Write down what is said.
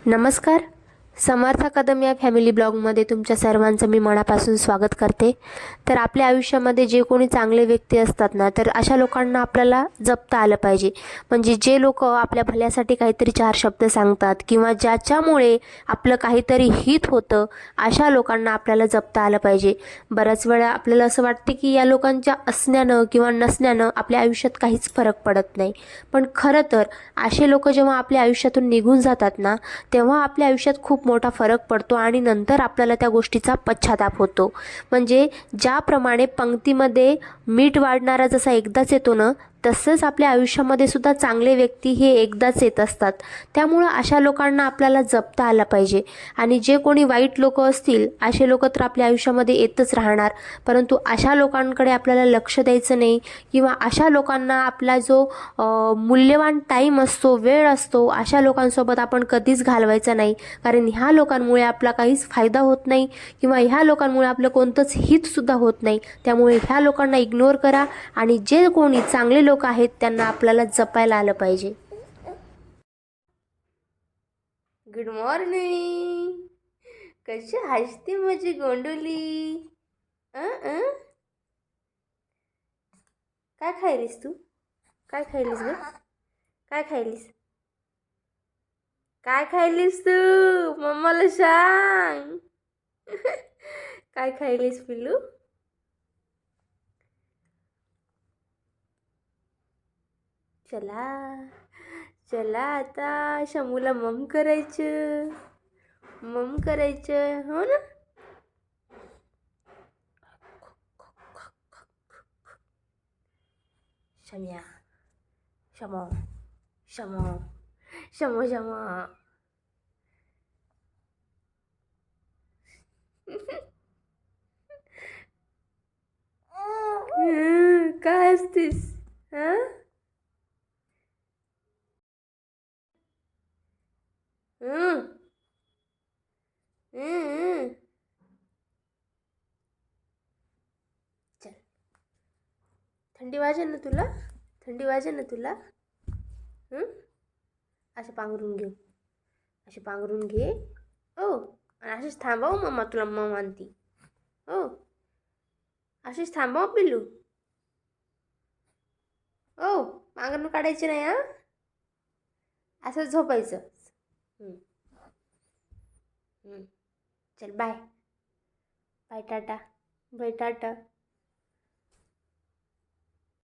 नमस्कार. समर्थ कदम या फॅमिली ब्लॉगमध्ये तुमच्या सर्वांचं मी मनापासून स्वागत करते. तर आपल्या आयुष्यामध्ये जे कोणी चांगले व्यक्ती असतात ना, तर अशा लोकांना आपल्याला जपता आलं पाहिजे. म्हणजे जे लोक आपल्या भल्यासाठी काहीतरी चार शब्द सांगतात किंवा ज्याच्यामुळे आपलं काहीतरी हित होतं, अशा लोकांना आपल्याला जपता आलं पाहिजे. बऱ्याच वेळा आपल्याला असं वाटते की या लोकांच्या असण्यानं किंवा नसण्यानं आपल्या आयुष्यात काहीच फरक पडत नाही. पण खरं तर असे लोक जेव्हा आपल्या आयुष्यातून निघून जातात ना, तेव्हा आपल्या आयुष्यात खूप मोठा फरक पडतो आणि नंतर आपल्याला त्या गोष्टीचा पश्चाताप होतो. म्हणजे ज्याप्रमाणे पंक्तीमध्ये मीठ वाढणारा जसा एकदाच येतो ना, तसंच आपल्या आयुष्यामध्ये सुद्धा चांगले व्यक्ती हे एकदाच येत असतात. त्यामुळं अशा लोकांना आपल्याला जपता आलं पाहिजे. आणि जे कोणी वाईट लोक असतील, असे लोक तर आपल्या आयुष्यामध्ये येतच राहणार. परंतु अशा लोकांकडे आपल्याला लक्ष द्यायचं नाही किंवा अशा लोकांना आपला जो मूल्यवान टाईम असतो, वेळ असतो, अशा लोकांसोबत आपण कधीच घालवायचा नाही. कारण ह्या लोकांमुळे आपला काहीच फायदा होत नाही किंवा ह्या लोकांमुळे आपलं कोणतंच हितसुद्धा होत नाही. त्यामुळे ह्या लोकांना इग्नोर करा आणि जे कोणी चांगले लोक आहेत त्यांना आपल्याला जपायला आलं पाहिजे. Good morning. कशी हसते माझी गोंडोली. काय खायलीस तू? काय खायलीस ग? काय खायलीस? काय खायलीस तू? मम्माला सांग. काय खायलीस पिल्लू? चला चला, आता शमूला मम करायचं. मम करायचं, हो ना? शम्या, शमो शमो शमो शमो. काय असतीस? हा? हं. हं. चल, थंडी वाजेल ना तुला? थंडी वाजेल ना तुला? हं? असं पांघरून घे. असे पांघरून घे. हो. आणि असेच थांबव, मम्मा तुला मम आणती. हो. असेच थांबव पिल्लू. हो. पांघरून काढायचे नाही हा. असंच झोपायचं. हं. चल, bye. Bye, tata. Bye, Tata.